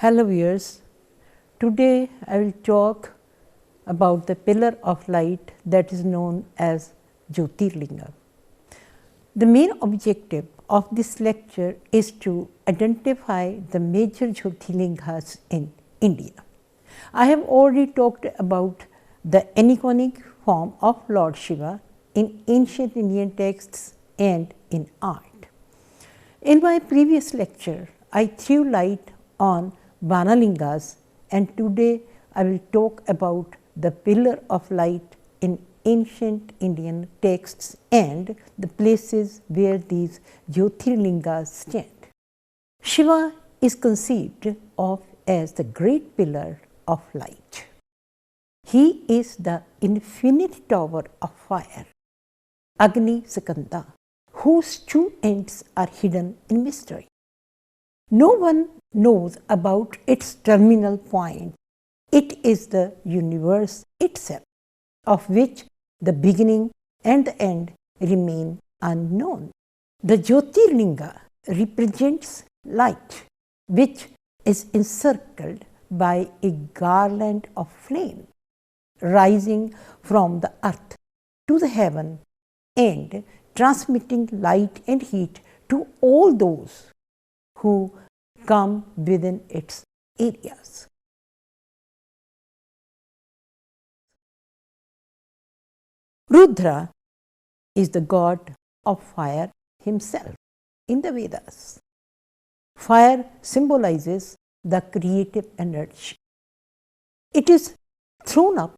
Hello viewers, today I will talk about the pillar of light that is known as Jyotirlinga. The main objective of this lecture is to identify the major Jyotirlingas in India. I have already talked about the aniconic form of Lord Shiva in ancient Indian texts and in art. In my previous lecture, I threw light on Vanalingas, and today I will talk about the pillar of light in ancient Indian texts and the places where these Jyotirlingas stand. Shiva is conceived of as the great pillar of light. He is the infinite tower of fire, Agni Skanda, whose two ends are hidden in mystery. No one knows about its terminal point. It is the universe itself, of which the beginning and the end remain unknown. The Jyotirlinga represents light, which is encircled by a garland of flame, rising from the earth to the heaven and transmitting light and heat to all those who come within its areas. Rudra is the god of fire himself in the Vedas. Fire symbolizes the creative energy. It is thrown up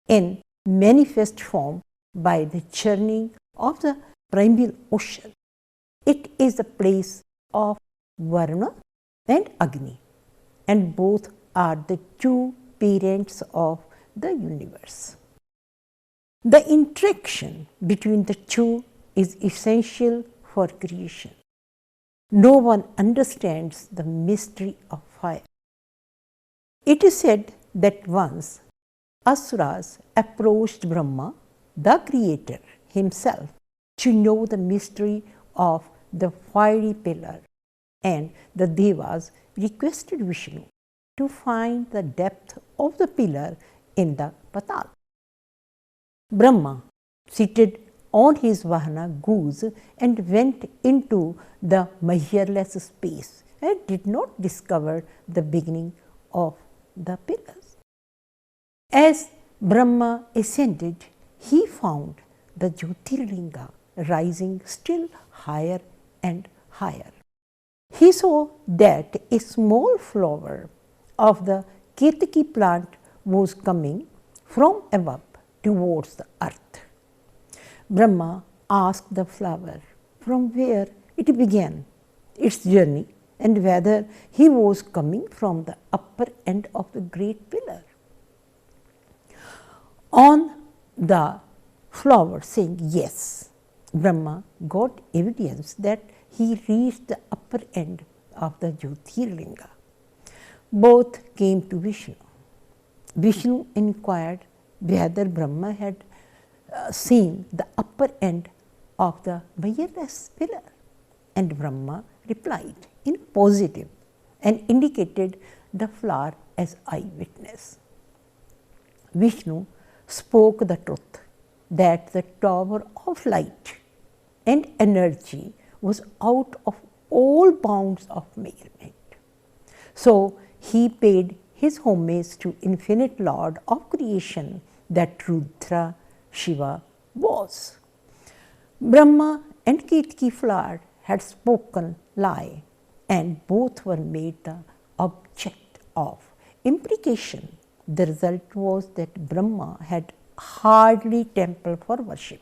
in manifest form by the churning of the primeval ocean. It is the place of Varuna and Agni, and both are the two parents of the universe. The interaction between the two is essential for creation. No one understands the mystery of fire. It is said that once Asuras approached Brahma, the creator himself, to know the mystery of the fiery pillar, and the Devas requested Vishnu to find the depth of the pillar in the Patal. Brahma, seated on his Vahana goose, and went into the measureless space and did not discover the beginning of the pillars. As Brahma ascended, he found the Jyotirlinga rising still higher and higher. He saw that a small flower of the Ketaki plant was coming from above towards the earth. Brahma asked the flower from where it began its journey and whether he was coming from the upper end of the great pillar. On the flower saying yes, Brahma got evidence that he reached the upper end of the Jyotirlinga. Both came to Vishnu. Vishnu inquired whether Brahma had seen the upper end of the measureless pillar, and Brahma replied in positive and indicated the flower as eyewitness. Vishnu spoke the truth that the tower of light and energy was out of all bounds of measurement. So he paid his homage to infinite Lord of creation that Rudra Shiva was. Brahma and Ketaki flower had spoken lie, and both were made the object of imprecation. The result was that Brahma had hardly temple for worship,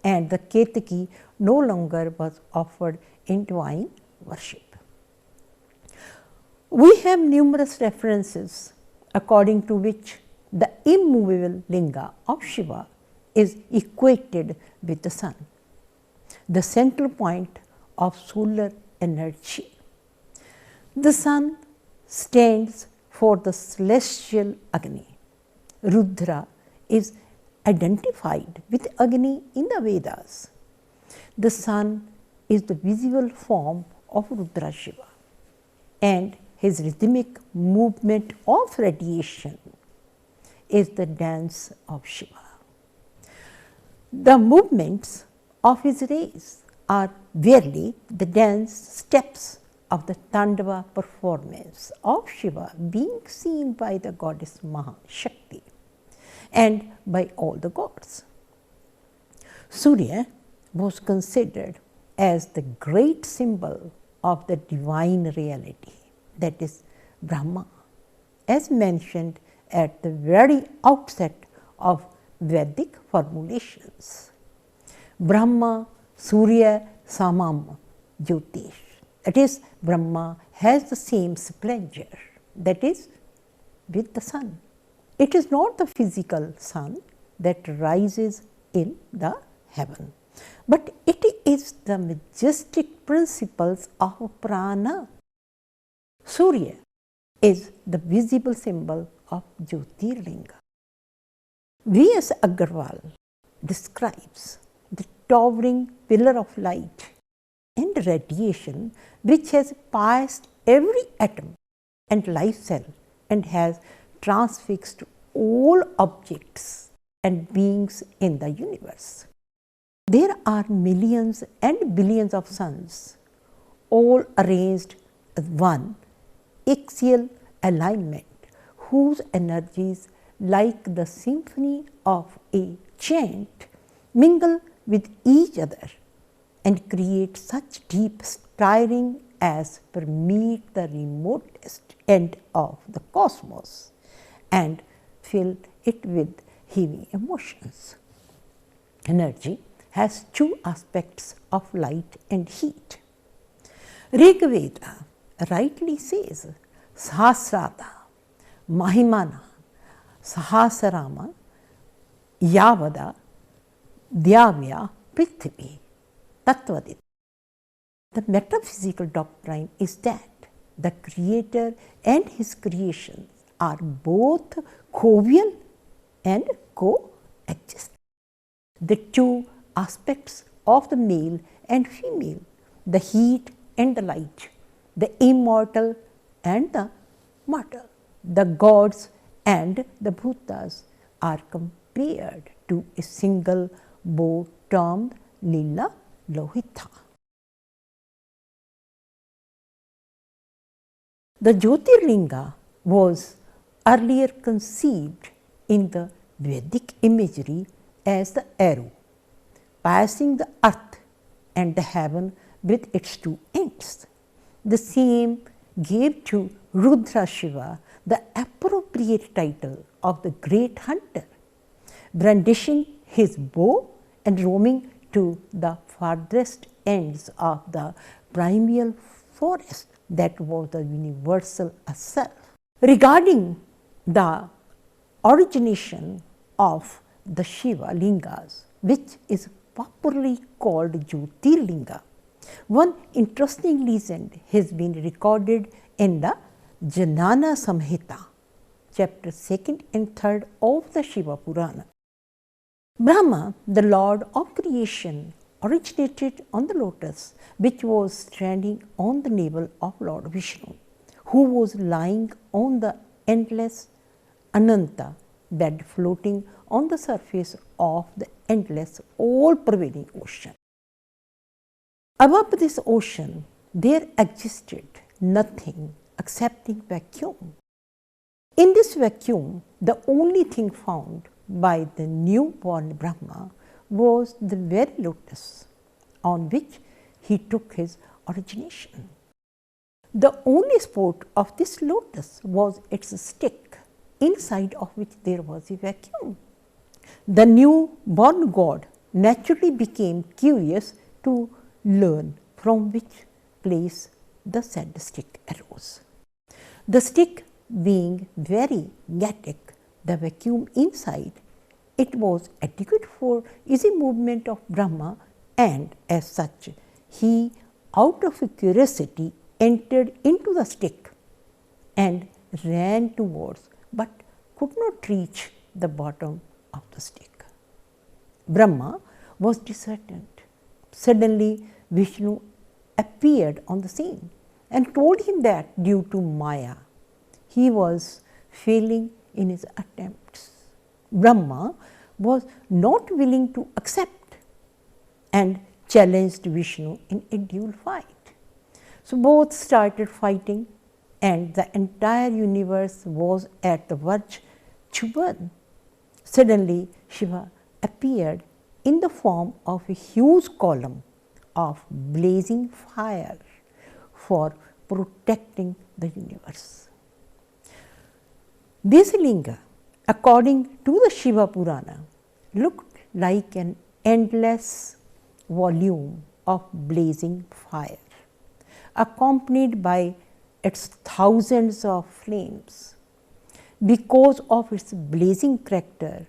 and the Ketaki no longer was offered in divine worship. We have numerous references according to which the immovable linga of Shiva is equated with the sun, the central point of solar energy. The sun stands for the celestial Agni. Rudra is identified with Agni in the Vedas. The sun is the visible form of Rudra Shiva, and his rhythmic movement of radiation is the dance of Shiva. The movements of his rays are merely the dance steps of the Tandava performance of Shiva being seen by the goddess Mahashakti and by all the gods. Surya was considered as the great symbol of the divine reality, that is Brahma, as mentioned at the very outset of Vedic formulations. Brahma, Surya, Samam, Jyotish. That is, Brahma has the same splendor, that is, with the sun. It is not the physical sun that rises in the heaven, but it is the majestic principles of prana. Surya is the visible symbol of Jyotirlinga. V.S. Agarwal describes the towering pillar of light and radiation which has pierced every atom and life cell and has transfixed all objects and beings in the universe. There are millions and billions of suns, all arranged as one axial alignment, whose energies, like the symphony of a chant, mingle with each other and create such deep stirring as permeate the remotest end of the cosmos and fill it with heavy emotions. Energy has two aspects of light and heat. Rigveda rightly says Sahasrata, Mahimana, Sahasrama, Yavada, Dyavya, Prithvi, Tattvadit. The metaphysical doctrine is that the Creator and his creations are both coeval and coexist. The two aspects of the male and female, the heat and the light, the immortal and the mortal, the gods and the bhutas are compared to a single bow termed Lila Lohita. The Jyotirlinga was earlier conceived in the Vedic imagery as the arrow passing the earth and the heaven with its two ends. The same gave to Rudra Shiva the appropriate title of the great hunter, brandishing his bow and roaming to the farthest ends of the primeval forest that was the universal self. Regarding the origination of the Shiva Lingas, which is popularly called Jyotirlinga, one interesting legend has been recorded in the Janana Samhita, chapter 2nd and 3rd of the Shiva Purana. Brahma, the lord of creation, originated on the lotus which was standing on the navel of Lord Vishnu, who was lying on the endless Ananta bed floating on the surface of the endless all-pervading ocean. Above this ocean there existed nothing excepting vacuum. In this vacuum, the only thing found by the newborn Brahma was the very lotus on which he took his origination. The only sport of this lotus was its stick, inside of which there was a vacuum. The newborn god naturally became curious to learn from which place the said stick arose. The stick being very magnetic, the vacuum inside, it was adequate for easy movement of Brahma, and as such he, out of curiosity, entered into the stick and ran towards, but could not reach the bottom of the stick. Brahma was disheartened. Suddenly Vishnu appeared on the scene. and told him that due to Maya, he was failing in his attempts. Brahma was not willing to accept and challenged Vishnu in a dual fight. So both started fighting, and the entire universe was at the verge to burn. Suddenly, Shiva appeared in the form of a huge column of blazing fire for protecting the universe. This linga, according to the Shiva Purana, looked like an endless volume of blazing fire, accompanied by its thousands of flames. Because of its blazing character,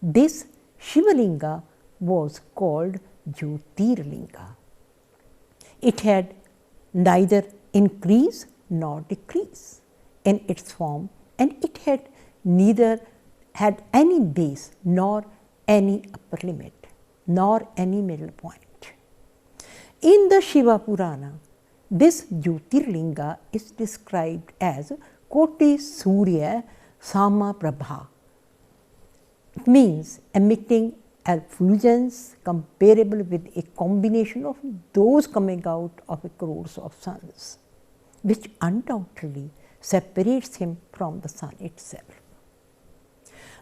this Shivalinga was called Jyotirlinga. It had neither increase nor decrease in its form, and it had neither had any base nor any upper limit nor any middle point. In the Shiva Purana, this Jyotirlinga is described as Koti Surya Sama Prabha. It means emitting effulgence comparable with a combination of those coming out of a crores of suns, which undoubtedly separates him from the sun itself.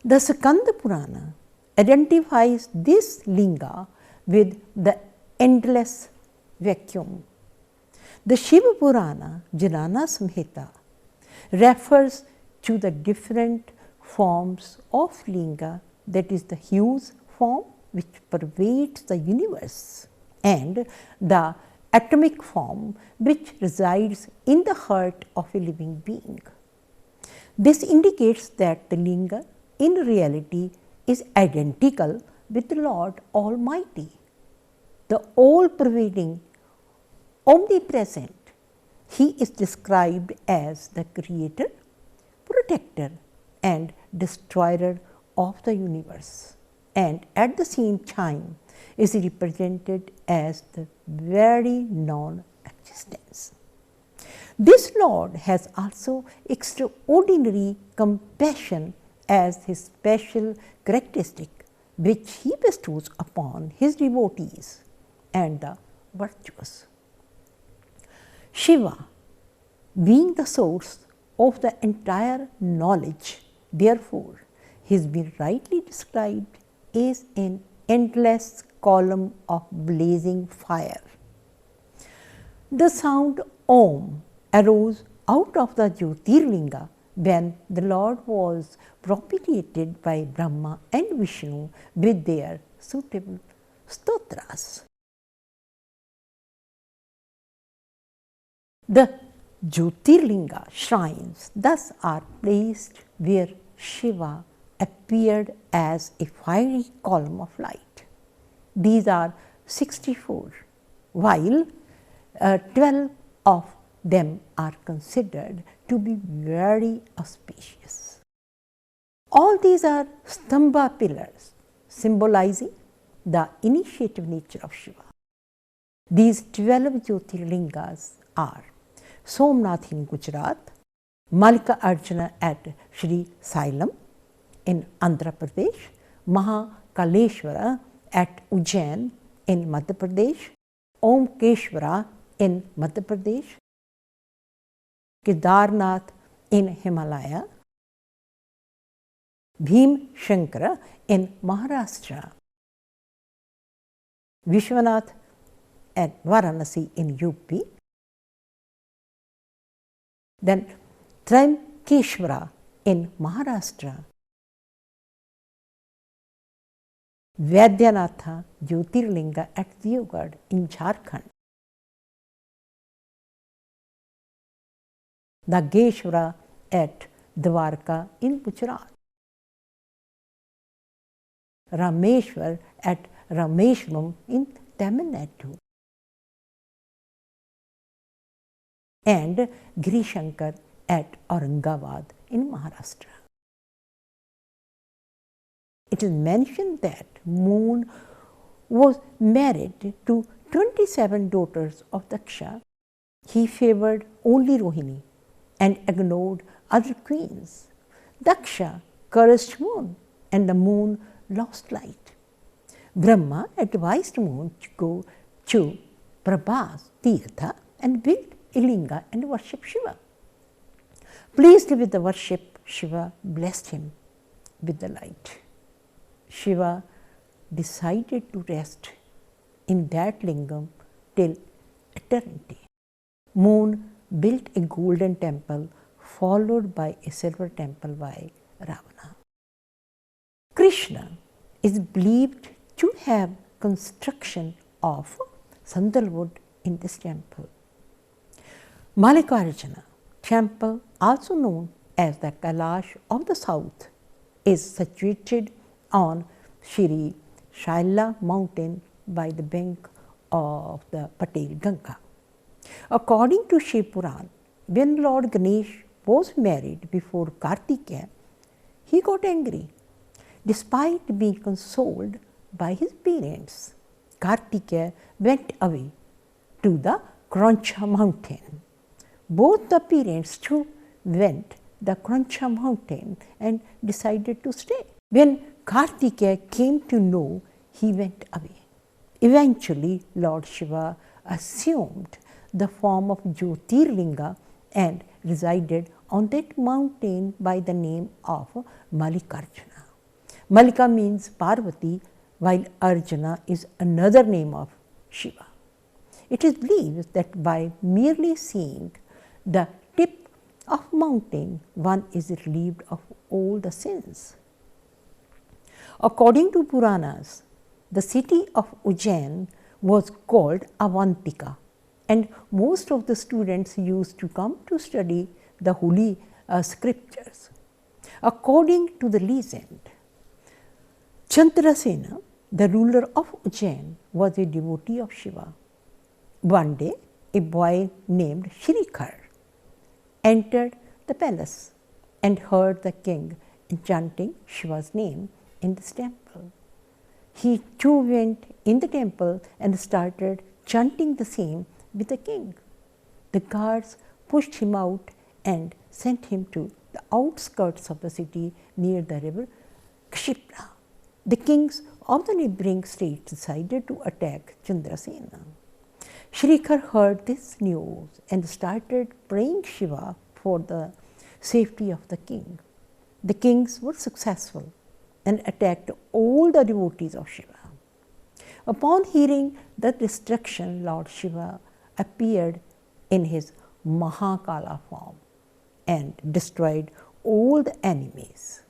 The Skanda Purana identifies this linga with the endless vacuum. The Shiva Purana, Janana Samhita, refers to the different forms of linga, that is the huge form which pervades the universe, and the atomic form which resides in the heart of a living being. This indicates that the linga in reality is identical with the Lord Almighty, the all-pervading, omnipresent. He is described as the creator, protector, and destroyer of the universe, and at the same time is represented as the very non-existence. This Lord has also extraordinary compassion as his special characteristic, which he bestows upon his devotees and the virtuous. Shiva, being the source of the entire knowledge, therefore, he has been rightly described as an endless column of blazing fire. The sound Om arose out of the Jyotirlinga when the Lord was propitiated by Brahma and Vishnu with their suitable stotras. The Jyotirlinga shrines thus are placed where Shiva appeared as a fiery column of light. These are 64, while 12 of them are considered to be very auspicious. All these are stamba pillars, symbolizing the initiative nature of Shiva. These 12 Jyotirlingas are Somnath in Gujarat, Malika Arjuna at Sri Sailam in Andhra Pradesh, Mahakaleshwara at Ujjain in Madhya Pradesh, Omkeshwara in Madhya Pradesh, Kedarnath in Himalaya, Bhim Shankara in Maharashtra, Vishwanath at Varanasi in UP, then Trimbakeshwara in Maharashtra, Vaidyanatha Jyotirlinga at Deogarh in Jharkhand, Nageshwara at Dwarka in Gujarat, Rameshwar at Rameshwaram in Tamil Nadu, and Girishankar at Aurangabad in Maharashtra. It is mentioned that Moon was married to 27 daughters of Daksha He favored only Rohini and ignored other queens. Daksha cursed moon and the moon lost light. Brahma advised moon to go to Prabhas Tirtha and build a linga and worship Shiva. Pleased with the worship, Shiva blessed him with the light. Shiva decided to rest in that lingam till eternity. Moon built a golden temple followed by a silver temple by Ravana. Krishna is believed to have construction of sandalwood in this temple. Mallikarjuna temple, also known as the Kailash of the south, is situated on Shri Shaila mountain by the bank of the Patel Ganga. According to Shiv Puran, when Lord Ganesh was married before Kartikeya, he got angry. Despite being consoled by his parents, Kartikeya went away to the Krancha mountain. Both the parents too went the Krancha mountain and decided to stay. When Kartikeya came to know, he went away. Eventually, Lord Shiva assumed the form of Jyotirlinga and resided on that mountain by the name of Mallikarjuna. Mallika means Parvati, while Arjuna is another name of Shiva. It is believed that by merely seeing the tip of mountain, one is relieved of all the sins. According to Puranas, the city of Ujjain was called Avantika, and most of the students used to come to study the holy scriptures. According to the legend, Chandrasena, the ruler of Ujjain, was a devotee of Shiva. One day, a boy named Shrikar entered the palace and heard the king chanting Shiva's name in this temple. He too went in the temple and started chanting the same with the king. The guards pushed him out and sent him to the outskirts of the city near the river Kshipra. The kings of the neighboring states decided to attack Chandrasena. Shrikar heard this news and started praying Shiva for the safety of the king. The kings were successful and attacked all the devotees of Shiva. Upon hearing the destruction, Lord Shiva appeared in his Mahakala form and destroyed all the enemies.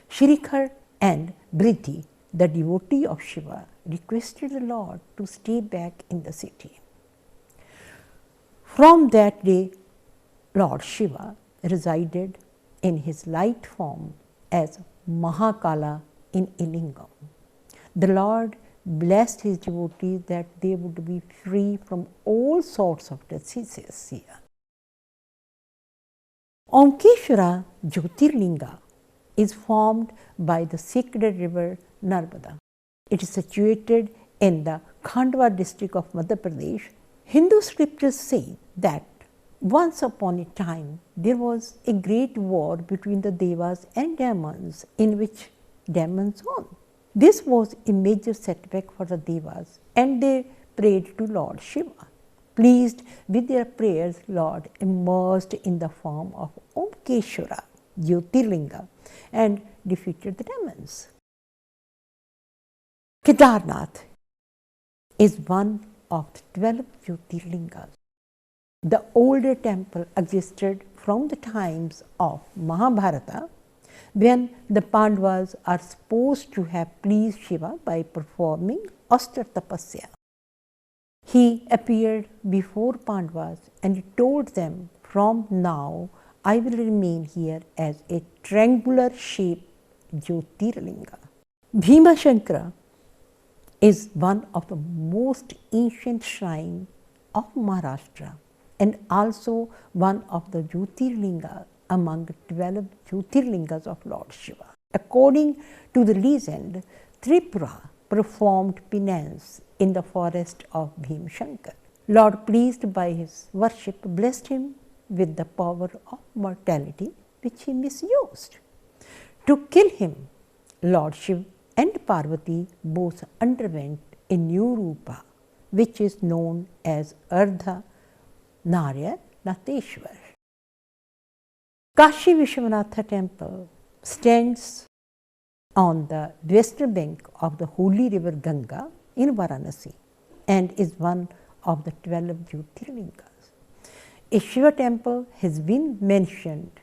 Shrikar and Bridhi, the devotee of Shiva, requested the Lord to stay back in the city. From that day, Lord Shiva resided in his light form as Mahakala in a lingam. The Lord blessed his devotees that they would be free from all sorts of diseases here. Omkeshwara Jyotirlinga is formed by the sacred river Narmada. It is situated in the Khandwa district of Madhya Pradesh. Hindu scriptures say that once upon a time there was a great war between the Devas and demons in which demons won. This was a major setback for the Devas and they prayed to Lord Shiva. Pleased with their prayers, Lord emerged in the form of Omkeshwara Jyotirlinga and defeated the demons. Kedarnath is one of the 12 Jyotirlingas. The older temple existed from the times of Mahabharata, when the Pandavas are supposed to have pleased Shiva by performing austere tapasya. He appeared before Pandavas and told them, "From now I will remain here as a triangular shaped Jyotirlinga." Bhima Shankara is one of the most ancient shrines of Maharashtra and also one of the Jyotirlinga among 12 Jyotirlingas of Lord Shiva. According to the legend, Tripura performed penance in the forest of Bhimshankar. Lord, pleased by his worship, blessed him with the power of mortality, which he misused. To kill him, Lord Shiva and Parvati both underwent a new rupa, which is known as Ardha Nateshwar. Kashi Vishwanatha temple stands on the western bank of the holy river Ganga in Varanasi and is one of the 12 Jyotirlingas. A Shiva temple has been mentioned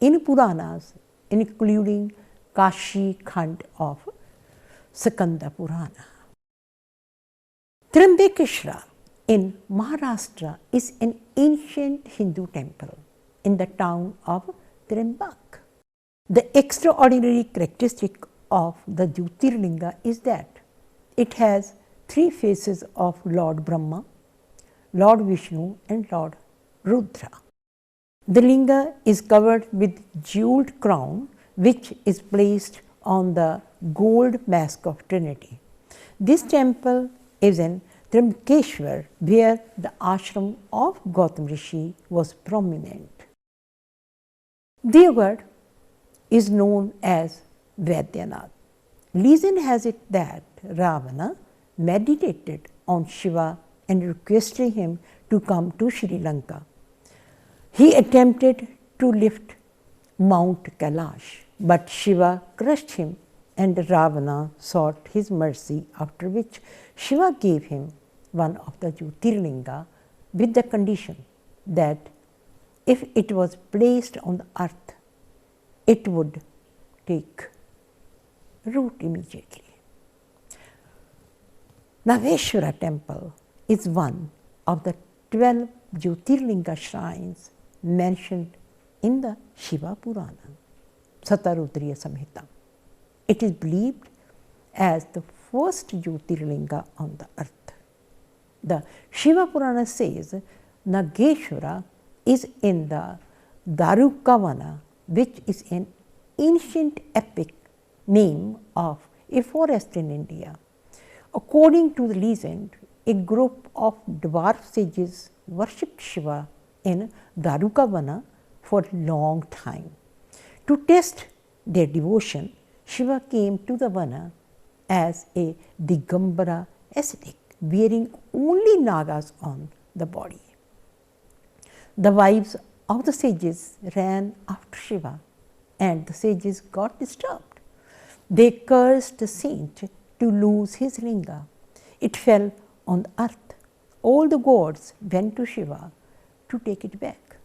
in Puranas, including Kashi Khand of Skanda Purana. Trimbakeshwara in Maharashtra is an ancient Hindu temple in the town of Trimbak. The extraordinary characteristic of the Jyotirlinga is that it has 3 faces of Lord Brahma, Lord Vishnu and Lord Rudra. The linga is covered with jewelled crown, which is placed on the gold mask of Trinity. This temple is in Trimbakeshwar, where the ashram of Gautam Rishi was prominent. Deogarh is known as Vaidyanath. Legend has it that Ravana meditated on Shiva and requested him to come to Sri Lanka. He attempted to lift Mount Kailash, but Shiva crushed him and Ravana sought his mercy, after which Shiva gave him one of the Jyotirlinga with the condition that if it was placed on the earth, it would take root immediately. Naveshwara temple is one of the 12 Jyotirlinga shrines mentioned in the Shiva Purana, Satarudriya Samhita. It is believed as the first Jyotirlinga on the earth. The Shiva Purana says Nageshwara is in the Darukavana, which is an ancient epic name of a forest in India. According to the legend, a group of dwarf sages worshipped Shiva in Darukavana for a long time. To test their devotion, Shiva came to the Vana as a Digambara ascetic, wearing only nagas on the body. The wives of the sages ran after Shiva, and the sages got disturbed. They cursed the saint to lose his linga. It fell on the earth. All the gods went to Shiva to take it back.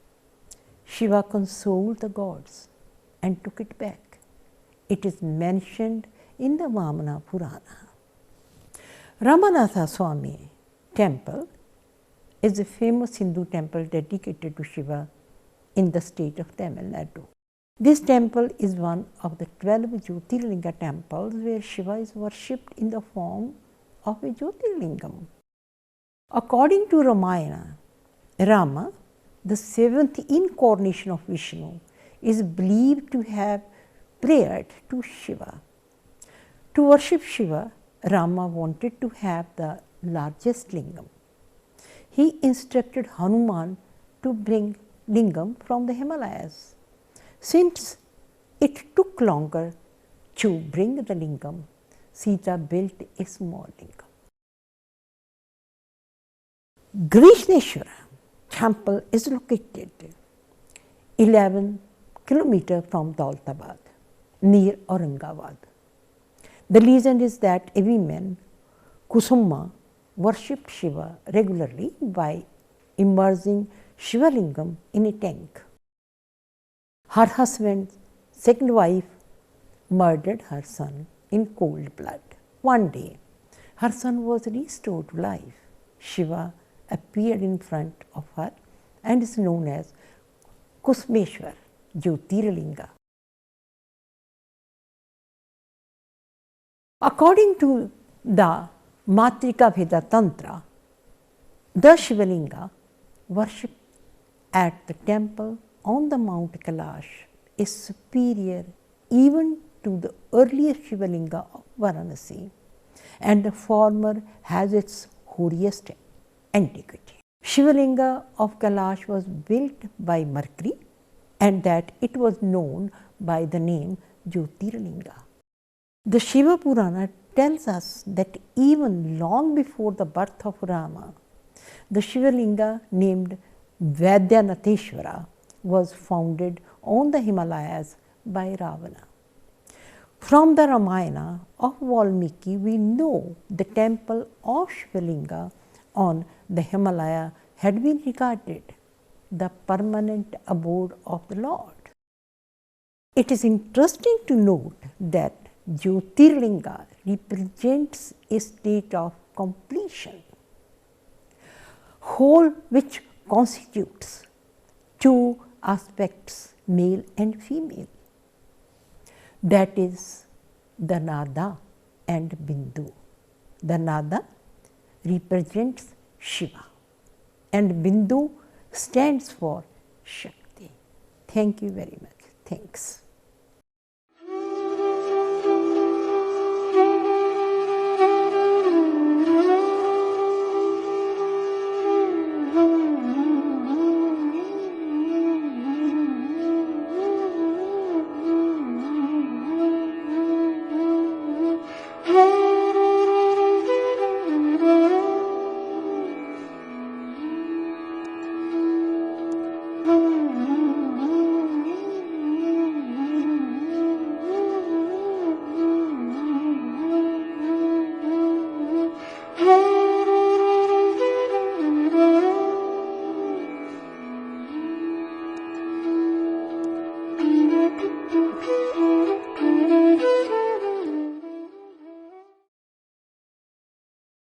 Shiva consoled the gods and took it back. It is mentioned in the Vamana Purana. Ramanatha Swami temple is a famous Hindu temple dedicated to Shiva in the state of Tamil Nadu. This temple is one of the 12 Jyotirlinga temples where Shiva is worshipped in the form of a Jyotirlingam. According to Ramayana, Rama, the 7th incarnation of Vishnu, is believed to have prayed to Shiva. To worship Shiva, Rama wanted to have the largest lingam. He instructed Hanuman to bring lingam from the Himalayas. Since it took longer to bring the lingam, Sita built a small lingam. Grishneshwara temple is located 11 kilometers from Daulatabad, near Aurangabad. The legend is that a woman, Kusuma, worshipped Shiva regularly by immersing Shiva lingam in a tank. Her husband's second wife murdered her son in cold blood. One day, her son was restored to life. Shiva appeared in front of her and is known as Kusmeshwar, Jyotirlinga. According to the Matrika Veda Tantra, the Shivalinga worshipped at the temple on the Mount Kailash is superior even to the earlier Shivalinga of Varanasi, and the former has its hoariest antiquity. Shivalinga of Kailash was built by Mercury, and that it was known by the name Jyotirlinga. The Shiva Purana tells us that even long before the birth of Rama, the Shivalinga named Vaidyanatheshwara was founded on the Himalayas by Ravana. From the Ramayana of Valmiki, we know the temple of Shivalinga on the Himalaya had been regarded the permanent abode of the Lord. It is interesting to note that Jyotirlinga represents a state of completion, whole which constitutes two aspects, male and female, that is the Nada and Bindu. The Nada represents Shiva and Bindu stands for Shakti. Thank you very much. Thanks.